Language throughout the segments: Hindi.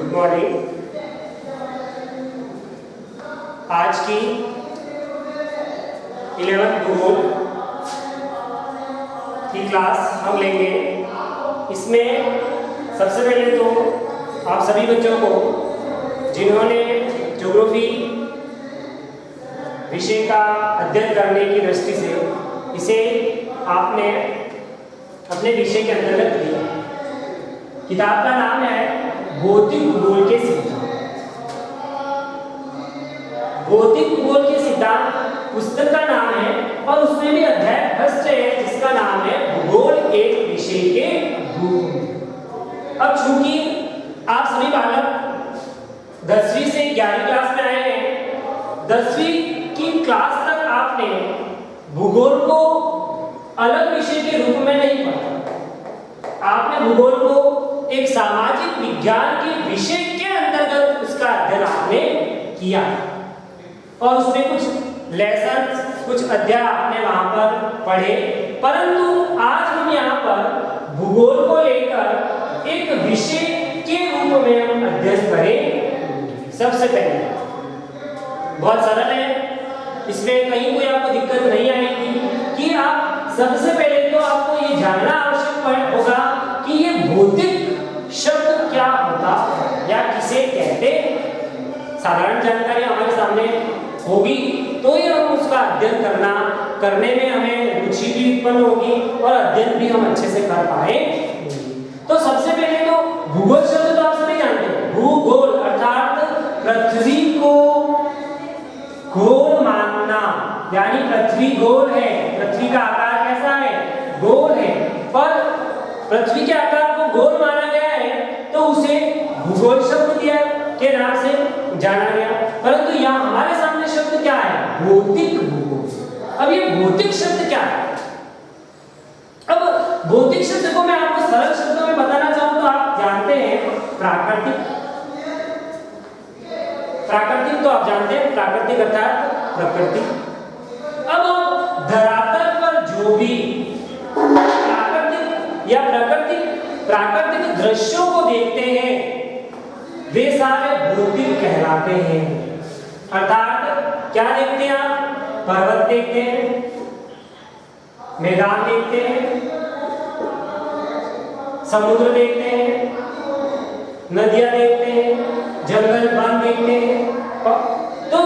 Good morning. आज की 11th भूगोल की क्लास हम लेंगे। इसमें सबसे पहले तो आप सभी बच्चों को जिन्होंने ज्योग्राफी विषय का अध्ययन करने की दृष्टि से इसे आपने अपने विषय के अंतर्गत लिया। किताब का नाम है भौतिक भूगोल के सिद्धांत। भौतिक भूगोल के सिद्धांत पुस्तक का नाम है और उसमें भी अध्याय फर्स्ट है जिसका नाम है भूगोल एक विषय के रूप में। अब चूंकि आप सभी बालक 10वीं से 11वीं क्लास में आए हैं, 10वीं की क्लास तक आपने भूगोल को अलग विषय के रूप में नहीं पढ़ा। आपने भूगोल को एक सामाजिक विज्ञान के विषय के अंतर्गत उसका अध्ययन आपने किया और उसमें कुछ लेसन, कुछ अध्याय आपने वहां पर पढ़े। परंतु आज हम यहाँ पर भूगोल को लेकर एक विषय के रूप में हम अध्ययन करें। सबसे पहले बहुत सरल है, इसमें कहीं कोई आपको दिक्कत नहीं आएगी कि आप सबसे पहले तो आपको ये जानना आवश्यक होगा कि ये भौतिक शब्द क्या होता या किसे कहते। साधारण जानकारी हमारे सामने होगी तो ही हम उसका अध्ययन करने में हमें रुचि भी उत्पन्न होगी और अध्ययन भी हम अच्छे से कर पाएंगे। तो सबसे पहले तो भूगोल शब्द तो आप सभी जानते हैं। भूगोल अर्थात पृथ्वी को गोल मानना, यानी पृथ्वी गोल है, पृथ्वी का आकार कैसा है, गोल है। पर पृथ्वी के आकार को गोल माना गया है तो उसे भूगोल शब्द दिया के नाम से जाना गया। परंतु यहाँ हमारे सामने शब्द क्या है, भौतिक भूगोल। अब ये भौतिक शब्द क्या है? अब भौतिक शब्द को मैं आपको सरल शब्दों में बताना चाहूं तो आप जानते हैं प्राकृतिक। प्राकृतिक तो आप जानते हैं, प्राकृतिक अर्थात प्रकृति। अब धरातल पर जो भी प्राकृतिक या प्राकृतिक दृश्यों को देखते हैं वे सारे भौतिक कहलाते हैं। अर्थात क्या देखते हैं आप? पर्वत देखते हैं, मैदान देखते हैं, समुद्र देखते हैं, नदियां देखते हैं, जंगल वन देखते हैं। तो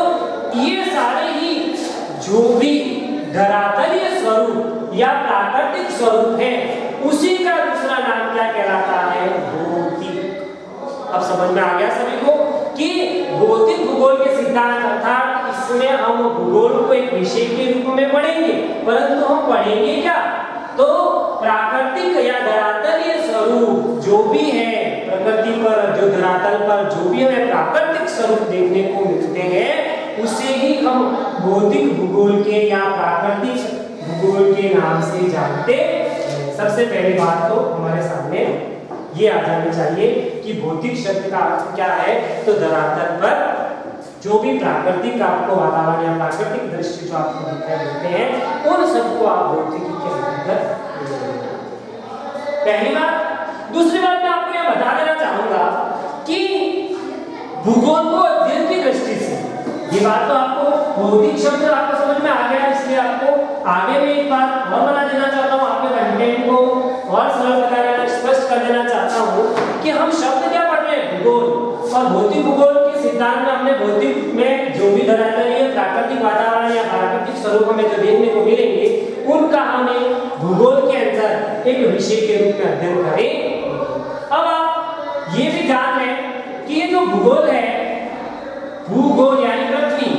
ये सारे ही जो भी धरातलीय स्वरूप या प्राकृतिक स्वरूप है उसी का दूसरा नाम क्या कहलाता है, भौतिक। अब समझ में आ गया सभी को कि भौतिक भूगोल के सिद्धांत अर्थात इसमें हम भूगोल को एक विषय के रूप में पढ़ेंगे, परंतु हम पढ़ेंगे क्या, तो प्राकृतिक या धरातलीय स्वरूप जो भी है प्रकृति पर, जो धरातल पर जो भी हमें प्राकृतिक स्वरूप देखने को मिलते हैं उसे ही हम भौतिक भूगोल के या प्राकृतिक भूगोल के नाम से जानते हैं। सबसे पहली बात तो हमारे सामने ये आ जानी चाहिए कि भौतिक शब्द का अर्थ क्या है। तो धरातल पर जो भी प्राकृतिक आपको वातावरण या प्राकृतिक दृश्य जो आपको दिखाई देते हैं उन सबको आप भौतिक के अंतर्गत। पहली बात। दूसरी बात मैं आपको यह बता देना चाहूंगा कि भूगोल को अध्ययन की दृष्टि से, ये बात तो आपको भौतिक शब्द आपको समझ में आ गया, इसलिए आपको आगे में एक बात और बता देना चाहता हूँ, आपके कंटेंट को और सरल बता देना, स्पष्ट कर देना चाहता हूँ कि हम शब्द क्या पढ़ रहे हैं, भूगोल। और भौतिक भूगोल के सिद्धांत में हमने भौतिक में जो भी धरातलीय प्राकृतिक वातावरण या प्राकृतिक स्वरूप हमें जो देखने को मिलेंगे उनका हमें भूगोल के अंदर एक विषय के रूप में अध्ययन करें। अब आप ये भी जान लें कि ये जो भूगोल है, भूगोल यानी पृथ्वी,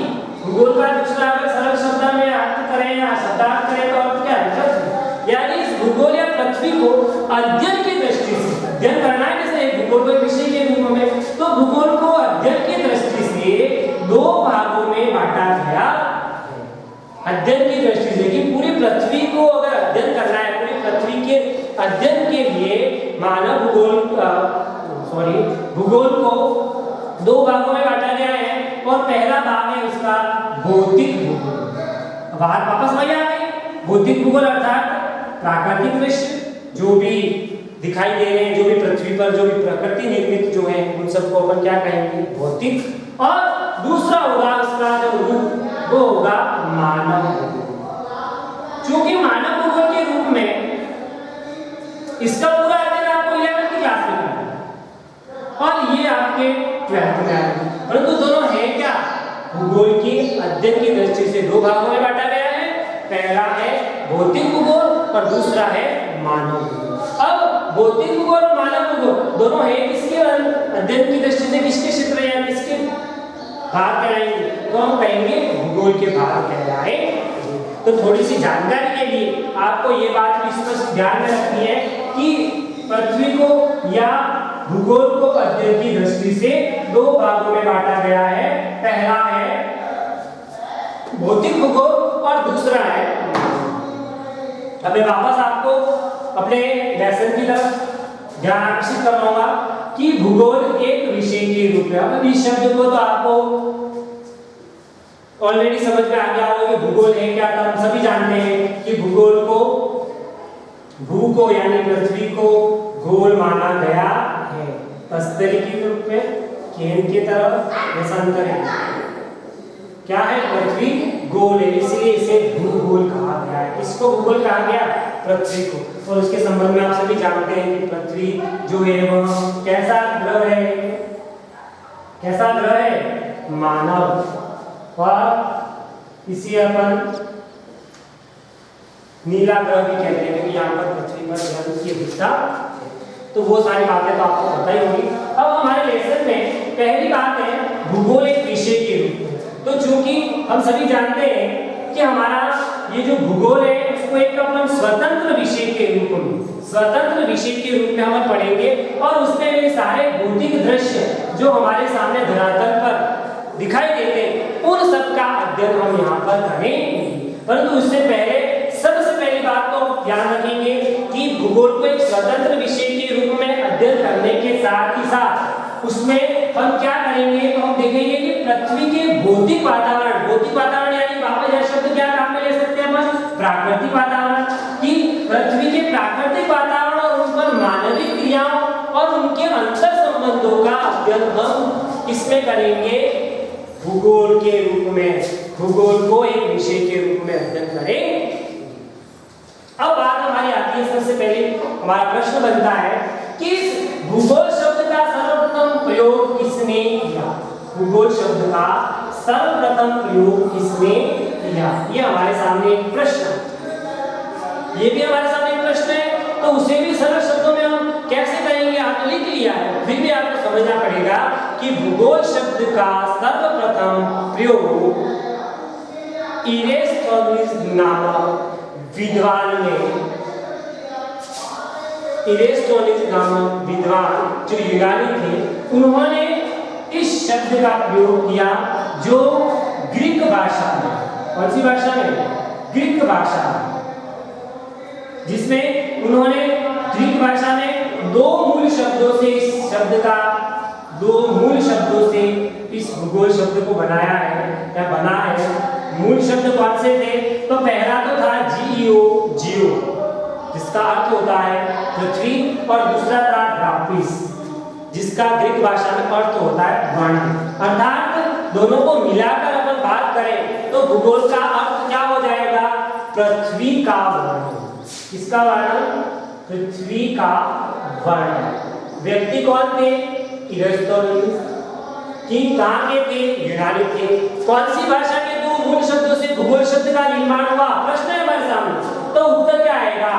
भूगोल का दूसरा अगर सरल शब्द में अर्थ करें या शब्दार्थ करें तो अर्थ क्या है, पृथ्वी। यानी इस भूगोल या पृथ्वी को अध्ययन की दृष्टि से अध्ययन करना है, जैसे भूगोल को विषय के रूप में, तो भूगोल को अध्ययन की दृष्टि से दो भागों में बांटा गया। अध्ययन की दृष्टि से कि पूरी पृथ्वी को अगर अध्ययन करना है, पूरी पृथ्वी के अध्ययन के लिए मानव भूगोल को दो भागों में बांटा गया है। और पहला भाग है उसका भौतिक भूगोल। वापस वही आ गई, भौतिक भूगोल अर्थात प्राकृतिक दृश्य जो भी दिखाई दे रहे हैं, जो भी पृथ्वी पर जो भी प्रकृति निर्मित जो है उन सबको अपन क्या कहेंगे, भौतिक। और दूसरा होगा उसका जो रूप वो होगा मानव भूगोल। क्योंकि मानव भूगोल के रूप में इसका पूरा अध्ययन आपको 11वीं की क्लास में करना है और ये आपके 12th में आएगा। परंतु दोनों है क्या, भूगोल के अध्ययन की दृष्टि से दो भागों में बांटा गया है। पहला है भौतिक भूगोल और दूसरा है मानव भूगोल। अब भौतिक भूगोल और मानव भूगोल दोनों है किसके अध्ययन की दृष्टि से किसके क्षेत्र या किसके भाग कहलाएंगे, तो हम कहेंगे भूगोल के भाग कहलाएंगे। तो थोड़ी सी जानकारी के लिए आपको ये बात भी स्पष्ट ध्यान में रखनी है कि पृथ्वी को या भूगोल को अध्ययन की दृष्टि से दो भागों में बांटा गया है। पहला है भौतिक भूगोल और दूसरा है, अब मैं वापस आपको अपने लेसन की तरफ ध्यान आकर्षित करवाऊंगा कि भूगोल एक विषय के रूप में। अब इस शब्द को तो आपको ऑलरेडी समझ में आ गया होगा कि भूगोल है क्या, तो हम सभी जानते हैं कि भूगोल को भू को यानी पृथ्वी को गोल माना गया है, तस्तरी के रूप में केंद्र की तरफ देशांतरित क्या है, पृथ्वी गोल है, इसलिए इसे भूगोल कहा गया है। इसको भूगोल कहा गया पृथ्वी को। और उसके संबंध में आप सभी जानते हैं कि पृथ्वी जो है वह कैसा ग्रह है, कैसा ग्रह है, मानव। और इसी अपन नीला ग्रह भी कहते हैं क्योंकि यहाँ पर पृथ्वी पर जल की अवस्था। तो वो सारी बातें तो आपको पता ही होगी। अब हमारे लेसन में पहली बात है भूगोल एक विषय के रूप में। तो चूंकि हम सभी जानते हैं कि हमारा ये जो भूगोल है उसको एक अपन स्वतंत्र विषय के रूप में हम पढ़ेंगे और उसमें ये सारे भौतिक दृश्य जो हमारे सामने धरातल पर दिखाई देते हैं उन सब का अध्ययन हम यहाँ पर करेंगे। परंतु उससे पहले सबसे पहली बात तो ध्यान रखेंगे कि भूगोल को एक स्वतंत्र विषय के रूप में अध्ययन करने के साथ ही साथ उसमें हम क्या करेंगे, तो हम देखेंगे कि पृथ्वी के भौतिक वातावरण यानी वापस यह शब्द क्या काम में ले सकते हैं हम, प्राकृतिक वातावरण, कि पृथ्वी के प्राकृतिक वातावरण और उन पर मानवीय क्रियाओं और उनके अंतर संबंधों का अध्ययन हम इसमें करेंगे भूगोल के रूप में। भूगोल को एक विषय के रूप में अध्ययन करें। अब बात हमारी आती है, सबसे पहले हमारा प्रश्न बनता है कि भूगोल शब्द का सर्वप्रथम प्रयोग किसने किया, भूगोल शब्द का सर्वप्रथम प्रयोग किसने किया, ये हमारे सामने एक प्रश्न है। ये भी हमारे सामने एक प्रश्न है, तो उसे भी सरल शब्दों में हम कैसे कहेंगे, आपने लिख लिया है, फिर भी आपको समझना पड़ेगा कि भूगोल शब्द का सर्वप्रथम प्रयोग इरेस्टोनिस नामक विद्वान जो यूनानी थे, उन्होंने इस शब्द का प्रयोग किया जो ग्रीक भाषा में, कौन सी भाषा में, ग्रीक भाषा में, जिसमें उन्होंने ग्रीक भाषा में दो मूल शब्दों से इस भूगोल शब्द को बनाया है या बना है। मूल शब्द कौन से थे, तो पहला तो था जियो जिसका अर्थ होता है पृथ्वी, और दूसरा था ग्राफिस जिसका ग्रीक भाषा में अर्थ होता है वर्ण। अर्थात दोनों को मिलाकर अपन बात करें तो भूगोल का अर्थ क्या हो जाएगा, पृथ्वी का वर्ण। किसका वर्ण, पृथ्वी का वर्ण। व्यक्ति कौन थे, इरेस्टोनिस, कि कहां के थे, यूनानी थे। कौन सी भाषा के दो मूल शब्दों से भूगोल शब्द का निर्माण हुआ, प्रश्न है हमारे सामने, तो उत्तर क्या आएगा,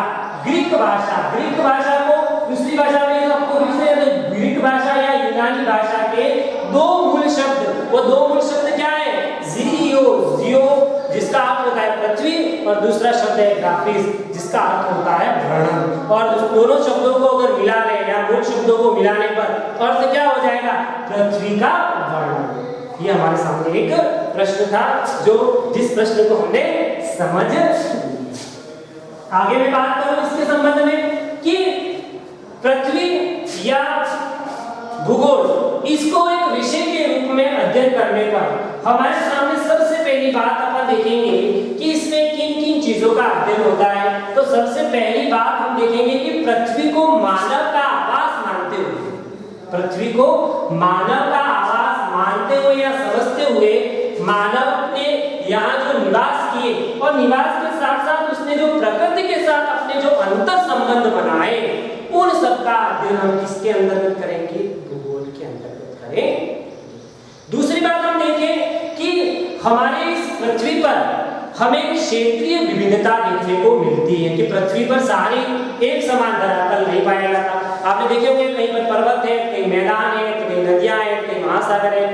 ग्रीक भाषा। ग्रीक भाषा को दूसरी भाषा में आपको ग्रीक भाषा या यूनानी भाषा के दो मूल शब्द, वो दो मूल शब्द क्या है, जियो जिसका अर्थ होता है पृथ्वी, और दूसरा शब्द है ग्राफिस जिसका अर्थ होता है वर्ण। और दोनों शब्दों को अगर मिला लें या मूल शब्दों को मिलाने पर अर्थ क्या हो जाएगा, पृथ्वी का वर्ण। ये हमारे सामने एक प्रश्न था जिस प्रश्न को हमने समझ। आगे मैं बात करूं इसके संबंध में कि पृथ्वी या भूगोल इसको एक विषय के रूप में अध्ययन करने पर हमारे सामने सबसे पहली बात अपन देखेंगे कि इसमें किन किन चीजों का अध्ययन होता है। तो सबसे पहली बात हम देखेंगे कि पृथ्वी को मानव का आवास मानते हुए, पृथ्वी को मानव का आवास मानते हुए या समझते हुए मानव ने यहाँ जो निवास किए और निवास के साथ साथ उसने जो प्रकृति के साथ अपने जो अंतर संबंध बनाए, उन सबका अध्ययन हम किसके अंतर्गत करेंगे? भूगोल के अंतर्गत करेंगे। दूसरी बात हम देखें कि हमारे इस पृथ्वी पर हमें क्षेत्रीय विभिन्नता देखने को मिलती है कि पृथ्वी पर सारी एक समान धरातल नहीं पाया जाता। आपने देखे होंगे कहीं पर पर्वत है, कहीं मैदान है, कहीं नदियां हैं, कहीं महासागर है।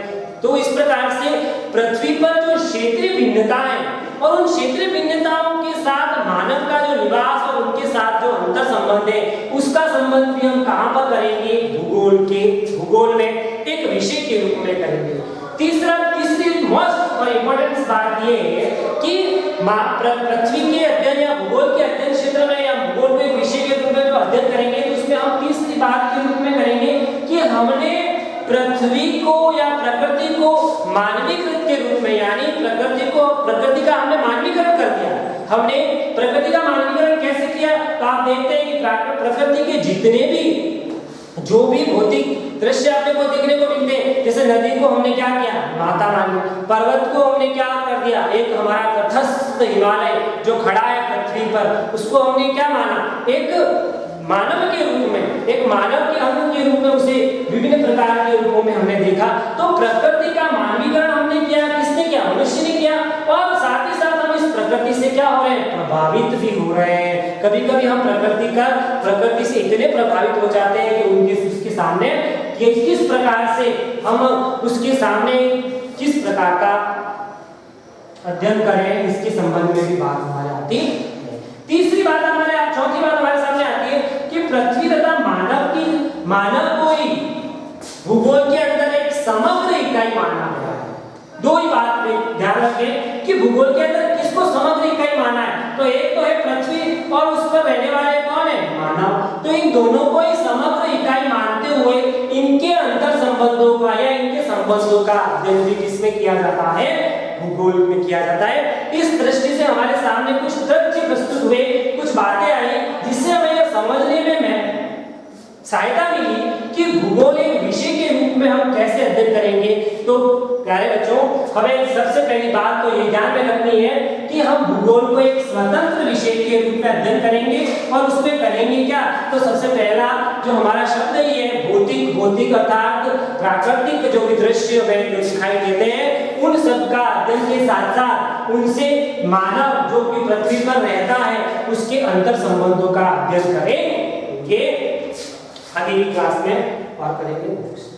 तो इस प्रकार से पृथ्वी पर जो क्षेत्रीय भिन्नता है और उन क्षेत्रीय भिन्नताओं के साथ मानव का जो निवास और उनके साथ जो अंतर संबंध है, उसका संबंध भी हम कहां पर करेंगे? भूगोल में एक विषय के रूप में करेंगे। तीसरी मोस्ट और इम्पोर्टेंट बात ये है कि पृथ्वी के अध्ययन या भूगोल के अध्ययन क्षेत्र में या भूगोल के विषय के रूप में जो अध्ययन करेंगे, तो उसमें हम तीसरी बात के रूप में करेंगे कि हमने पृथ्वी को या प्रकृति को मानवीकृत के रूप में, यानी प्रकृति का हमने मानवीकरण कर दिया। हमने प्रकृति का मानवीकरण कैसे किया? तो आप देखते हैं कि प्रकृति के जितने भी जो भी भौतिक दृश्य आपने को देखने को मिलते हैं, जैसे नदी को हमने क्या किया? माता मान लिया। पर्वत को हमने क्या कर दिया? एक हमारा तटस्थ हिमालय जो खड़ा है पृथ्वी पर, उसको हमने क्या माना? एक मानव के रूप में, एक मानव के अंग के रूप में उसे विभिन्न प्रकार के रूपों में हमने देखा। तो प्रकृति का मानवीकरण हमने किया, किसने किया? मनुष्य ने किया। और साथ ही साथ हम इस प्रकृति से क्या हो रहे हैं? प्रभावित भी हो रहे हैं। कभी कभी हम प्रकृति से इतने प्रभावित हो जाते हैं कि उसके सामने किस प्रकार से हम उसके सामने किस प्रकार का अध्ययन करें, इसके संबंध में भी बात हमारे आती है। चौथी बात हमारे सामने आती है कि पृथ्वी तथा मानव को ही भूगोल के अंदर एक समग्र इकाई माना गया है। दो ही बात पे ध्यान रखें कि भूगोल के अंदर किसको समग्र इकाई माना है? तो एक तो है पृथ्वी और उस पर रहने वाले कौन है? मानव। तो इन दोनों को ही समग्र इकाई मानते हुए इनके अंतर संबंधों का या इनके संबंधों का अध्ययन भी किसमें किया जाता है? भूगोल में किया जाता है। इस दृष्टि से हमारे सामने कुछ तथ्य प्रस्तुत हुए, कुछ बातें आई जिससे हमें यह समझने में सहायता मिली कि भूगोल एक विषय के रूप में हम कैसे अध्ययन करेंगे। तो प्यारे बच्चों, हमें सबसे पहली बात तो ये ध्यान में रखनी है कि हम भूगोल को एक स्वतंत्र विषय के रूप में अध्ययन करेंगे। और उसमें करेंगे क्या? तो सबसे पहला जो हमारा शब्द ही है भौतिक अर्थात प्राकृतिक जो भी दृश्य दिखाई देते हैं, उन सब का अध्ययन के साथ साथ उनसे मानव जो कि पृथ्वी पर रहता है उसके अंतर संबंधों का अध्ययन करेंगे। आगे की क्लास में और करेंगे।